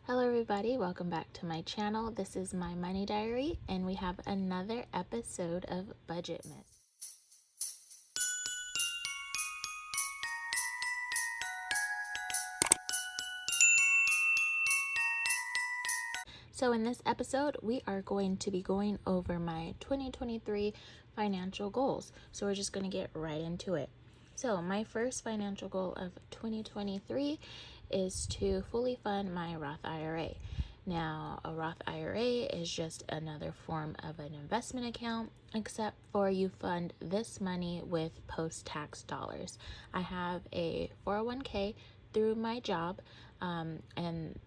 Hello everybody, welcome back to my channel. This is my money diary and we have another episode of Budgetmas. So in this episode, we are going to be going over my 2023 financial goals. So we're just going to get right into it. So my first financial goal of 2023 is to fully fund my Roth IRA. Now, a Roth IRA is just another form of an investment account, except for you fund this money with post-tax dollars. I have a 401k through my job, and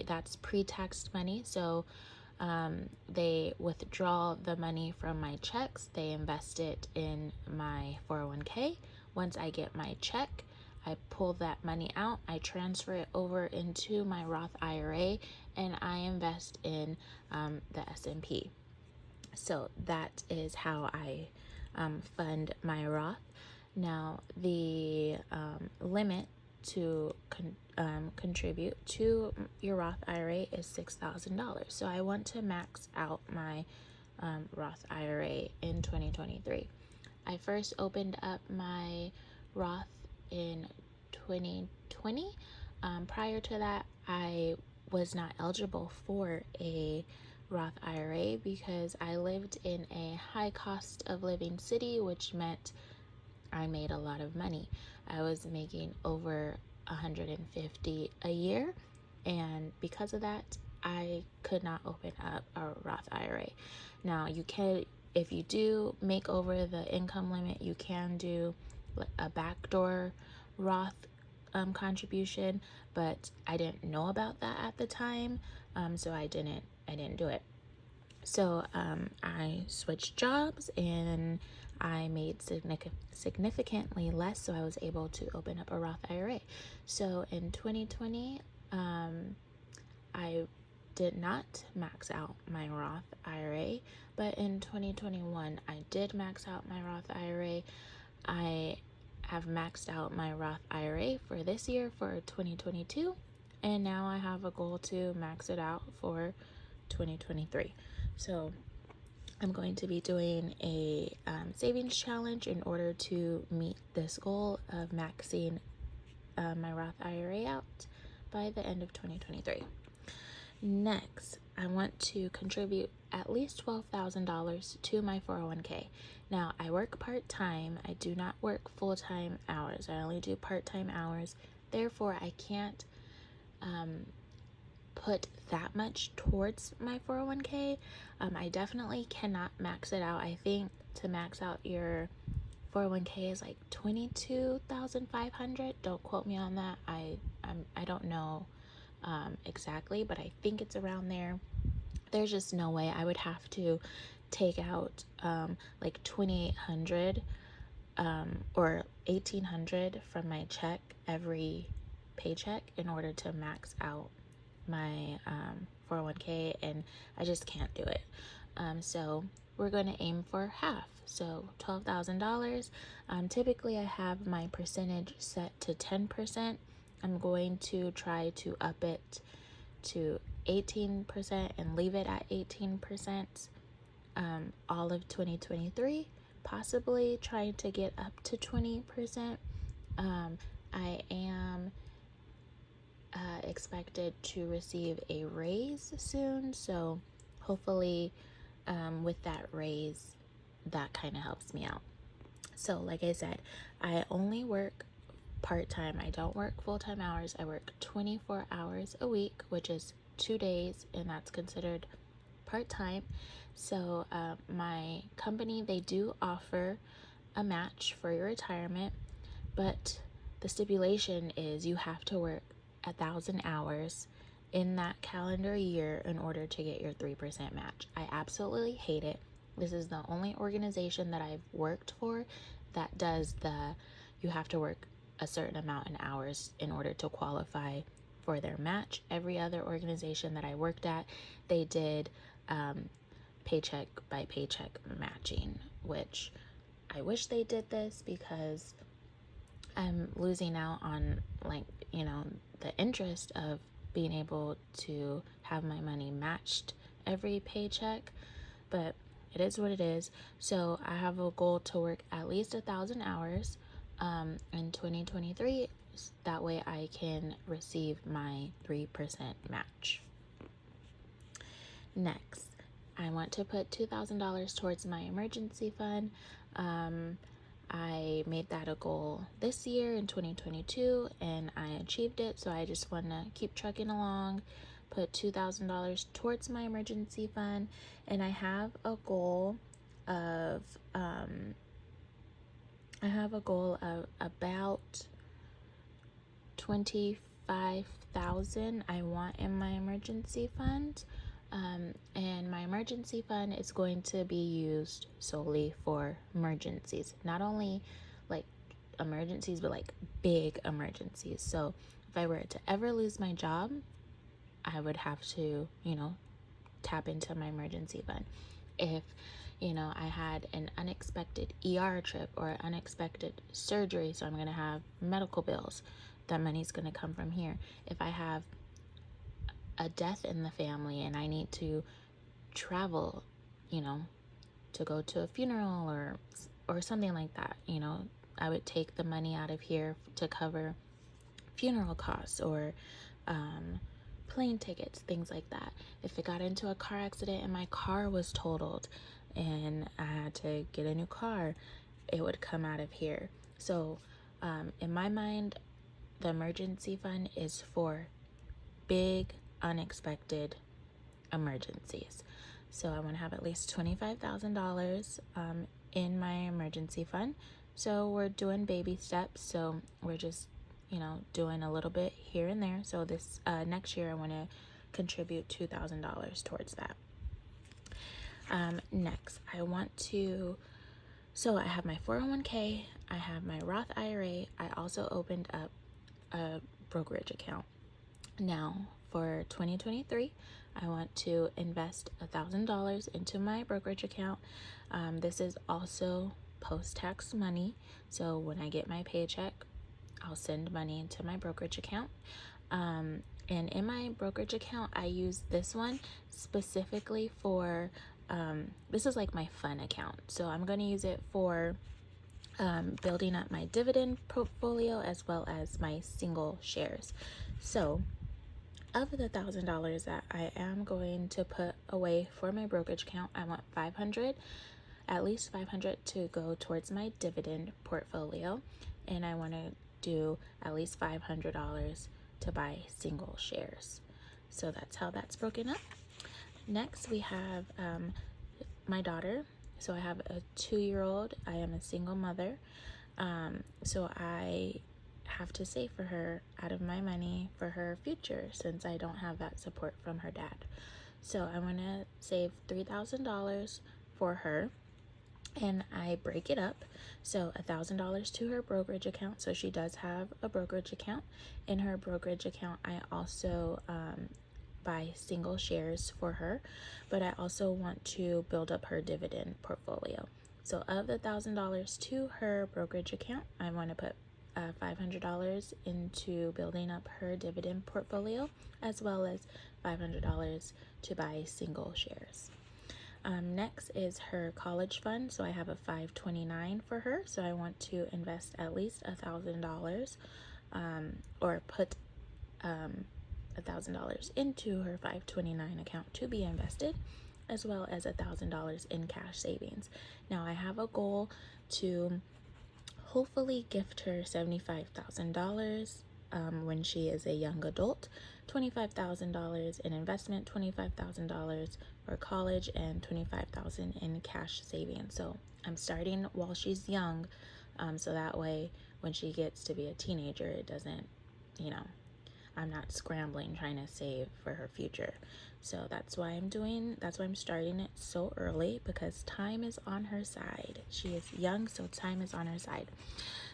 that's pre-taxed money. So they withdraw the money from my checks. They invest it in my 401k. Once I get my check, I pull that money out, I transfer it over into my Roth IRA, and I invest in the S&P. So that is how I fund my Roth. Now, the limit to contribute to your Roth IRA is $6,000. So I want to max out my Roth IRA in 2023. I first opened up my Roth in 2020. Prior to that, I was not eligible for a Roth IRA because I lived in a high cost of living city, which meant I made a lot of money. I was making over $150 a year, and because of that, I could not open up a Roth IRA. Now, you can, if you do make over the income limit, you can do a backdoor Roth contribution, but I didn't know about that at the time, so I didn't do it. So I switched jobs and I made significantly less, so I was able to open up a Roth IRA. So in 2020, I did not max out my Roth IRA, but in 2021, I did max out my Roth IRA. I have maxed out my Roth IRA for this year, for 2022, and now I have a goal to max it out for 2023. So I'm going to be doing a savings challenge in order to meet this goal of maxing my Roth IRA out by the end of 2023. Next, I want to contribute at least $12,000 to my 401k. Now, I work part-time. I do not work full-time hours. I only do part-time hours. Therefore, I can't put that much towards my 401k. I definitely cannot max it out. I think to max out your 401k is like $22,500. Don't quote me on that. I don't know exactly, but I think it's around there. There's just no way. I would have to take out like $2,800 or $1,800 from my check every paycheck in order to max out my 401k, and I just can't do it. So we're going to aim for half, so $12,000. Typically I have my percentage set to 10%. I'm going to try to up it to 18% and leave it at 18% all of 2023, possibly trying to get up to 20%. I am expected to receive a raise soon, so hopefully with that raise, that kind of helps me out. So like I said, I only work part-time. I don't work full-time hours. I work 24 hours a week, which is 2 days, and that's considered part-time. So my company, they do offer a match for your retirement, but the stipulation is you have to work 1,000 hours in that calendar year in order to get your 3% match. I absolutely hate it. This is the only organization that I've worked for that does you have to work a certain amount in hours in order to qualify for their match. Every other organization that I worked at, they did paycheck by paycheck matching, which I wish they did this because I'm losing out on, like, the interest of being able to have my money matched every paycheck, but it is what it is. So I have a goal to work at least 1,000 hours in 2023. That way I can receive my 3% match. Next, I want to put $2,000 towards my emergency fund. I made that a goal this year in 2022 and I achieved it. So I just want to keep trucking along, put $2,000 towards my emergency fund. And I have a goal of, about 25,000 I want in my emergency fund. And my emergency fund is going to be used solely for emergencies, not only like emergencies, but like big emergencies. So if I were to ever lose my job, I would have to, tap into my emergency fund. If, I had an unexpected ER trip or unexpected surgery, so I'm going to have medical bills, that money's going to come from here. If I have a death in the family and I need to travel, to go to a funeral or something like that, I would take the money out of here to cover funeral costs or plane tickets, things like that. If it got into a car accident and my car was totaled and I had to get a new car, it would come out of here. So in my mind, the emergency fund is for big unexpected emergencies. So I want to have at least $25,000 in my emergency fund. So we're doing baby steps. So we're just, doing a little bit here and there. So this next year I want to contribute $2,000 towards that. Next, so I have my 401k, I have my Roth IRA. I also opened up a brokerage account. Now, for 2023, I want to invest $1,000 into my brokerage account. This is also post-tax money. So when I get my paycheck, I'll send money into my brokerage account. And in my brokerage account, I use this one specifically for, this is like my fun account. So I'm going to use it for building up my dividend portfolio as well as my single shares. So of the $1,000 that I am going to put away for my brokerage account, I want at least 500 to go towards my dividend portfolio. And I want to do at least $500 to buy single shares. So that's how that's broken up. Next, we have my daughter. So I have a 2-year-old. I am a single mother. So I have to save for her out of my money for her future since I don't have that support from her dad. So I want to save $3,000 for her, and I break it up. So $1,000 to her brokerage account. So she does have a brokerage account. In her brokerage account, I also buy single shares for her, but I also want to build up her dividend portfolio. So of the $1,000 to her brokerage account, I want to put $500 into building up her dividend portfolio, as well as $500 to buy single shares. Next is her college fund. So I have a 529 for her. So I want to invest at least $1,000 or put $1,000 into her 529 account to be invested, as well as $1,000 in cash savings. Now I have a goal to hopefully gift her $75,000 when she is a young adult, $25,000 in investment, $25,000 for college, and $25,000 in cash savings. So I'm starting while she's young, so that way when she gets to be a teenager, it doesn't, I'm not scrambling trying to save for her future. So that's why I'm starting it so early, because time is on her side. She is young, so time is on her side.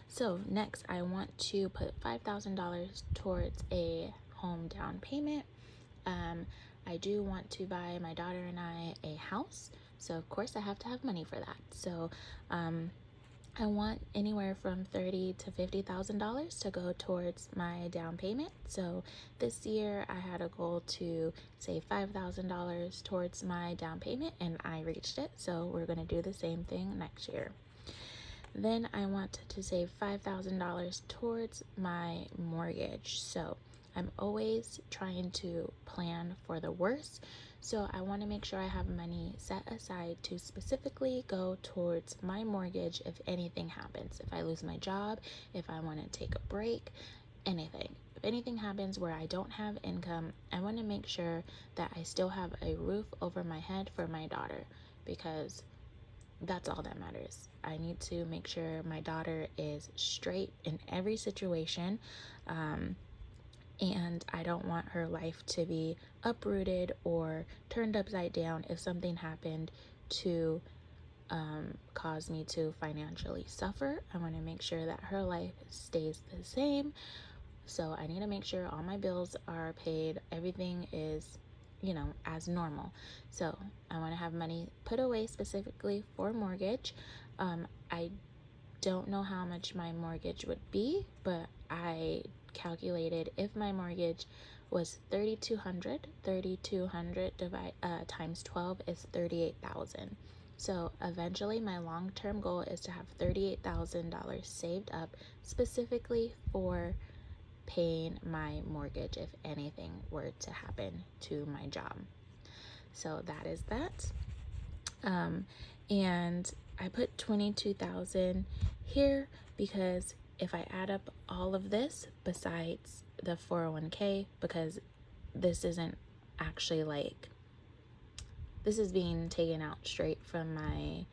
So next, I want to put $5,000 towards a home down payment. I do want to buy my daughter and I a house. So of course I have to have money for that. So I want anywhere from $30,000 to $50,000 to go towards my down payment. So this year I had a goal to save $5,000 towards my down payment, and I reached it. So we're going to do the same thing next year. Then I want to save $5,000 towards my mortgage. So I'm always trying to plan for the worst. So I want to make sure I have money set aside to specifically go towards my mortgage if anything happens. If I lose my job, if I want to take a break, anything. If anything happens where I don't have income, I want to make sure that I still have a roof over my head for my daughter, because that's all that matters. I need to make sure my daughter is straight in every situation. And I don't want her life to be uprooted or turned upside down if something happened to cause me to financially suffer. I want to make sure that her life stays the same. So I need to make sure all my bills are paid. Everything is, as normal. So I want to have money put away specifically for mortgage. I don't know how much my mortgage would be, but I calculated if my mortgage was $3,200 times 12 is $38,000. So eventually my long-term goal is to have $38,000 saved up specifically for paying my mortgage if anything were to happen to my job. So that is that. And I put 22,000 here because if I add up all of this besides the 401k, because this isn't actually this is being taken out straight from my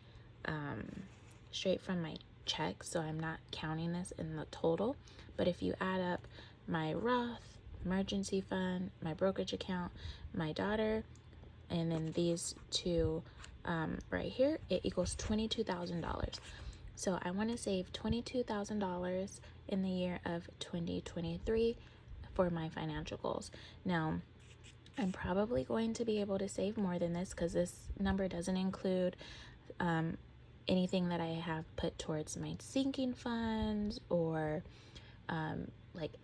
check, so I'm not counting this in the total. But if you add up my Roth, emergency fund, my brokerage account, my daughter, and then these two right here, it equals $22,000. So I want to save $22,000 in the year of 2023 for my financial goals. Now, I'm probably going to be able to save more than this because this number doesn't include anything that I have put towards my sinking funds or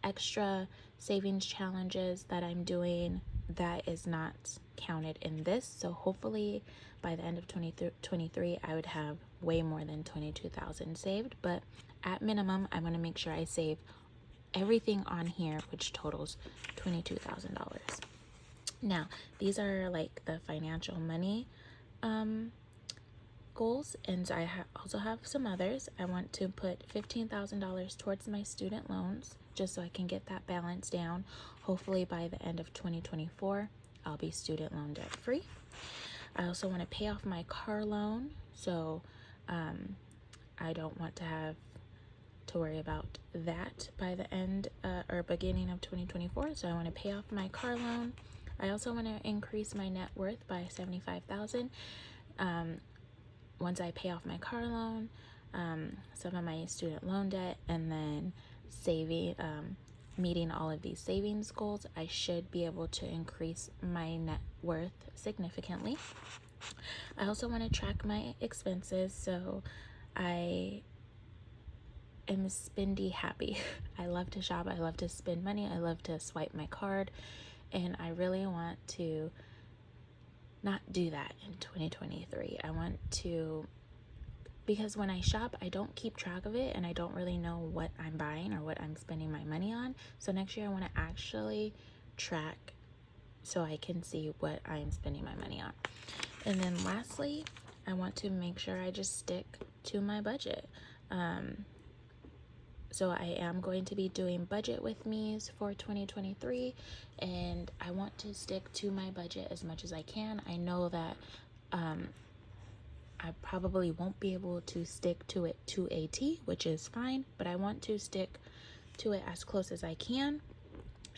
extra savings challenges that I'm doing. That is not counted in this. So hopefully by the end of 2023, I would have way more than 22,000 saved. But at minimum, I'm going to make sure I save everything on here, which totals $22,000. Now, these are the financial money goals, and I also have some others. I want to put $15,000 towards my student loans just so I can get that balance down. Hopefully by the end of 2024, I'll be student loan debt free. I also want to pay off my car loan, so I don't want to have to worry about that by the end or beginning of 2024. So I want to pay off my car loan. I also want to increase my net worth by $75,000 once I pay off my car loan, some of my student loan debt, and then meeting all of these savings goals. I should be able to increase my net worth significantly. I also want to track my expenses, so I am spendy happy. I love to shop, I love to spend money, I love to swipe my card, and I really want to not do that in 2023. I want to, because when I shop, I don't keep track of it and I don't really know what I'm buying or what I'm spending my money on. So next year I want to actually track so I can see what I am spending my money on. And then lastly, I want to make sure I just stick to my budget. So I am going to be doing budget with me's for 2023, and I want to stick to my budget as much as I can. I know that I probably won't be able to stick to it to a T, which is fine, but I want to stick to it as close as I can.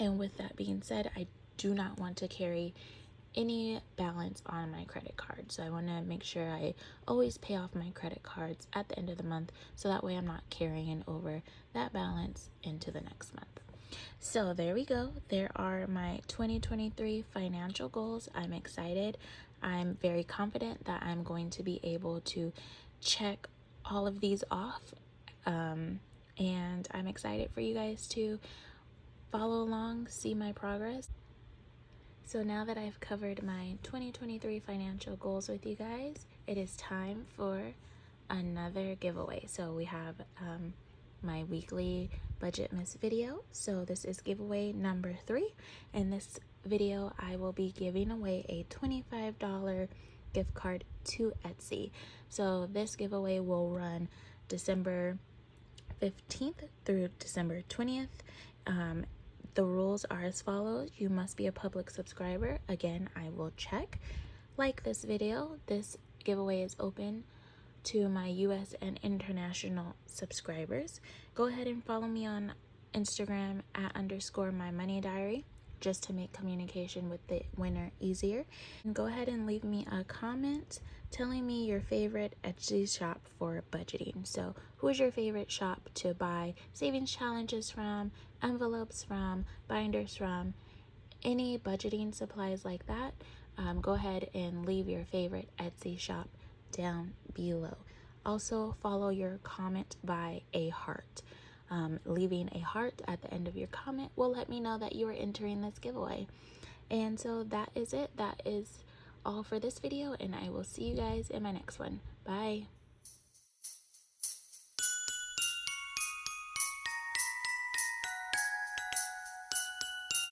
And with that being said, I do not want to carry any balance on my credit card. So I want to make sure I always pay off my credit cards at the end of the month, so that way I'm not carrying over that balance into the next month. So there we go. There are my 2023 financial goals. I'm excited. I'm very confident that I'm going to be able to check all of these off. And I'm excited for you guys to follow along, see my progress. So now that I've covered my 2023 financial goals with you guys, it is time for another giveaway. So we have my weekly Budgetmas video. So this is giveaway number 3. In this video, I will be giving away a $25 gift card to Etsy. So this giveaway will run December 15th through December 20th. The rules are as follows. You must be a public subscriber. Again, I will check. Like this video. This giveaway is open to my US and international subscribers. Go ahead and follow me on Instagram at _mymoneydiary, just to make communication with the winner easier. And go ahead and leave me a comment telling me your favorite Etsy shop for budgeting. So who's your favorite shop to buy savings challenges from, envelopes from, binders from, any budgeting supplies like that? Go ahead and leave your favorite Etsy shop down below. Also follow your comment by a heart. Leaving a heart at the end of your comment will let me know that you are entering this giveaway. And so that is it. That is all for this video, and I will see you guys in my next one. Bye.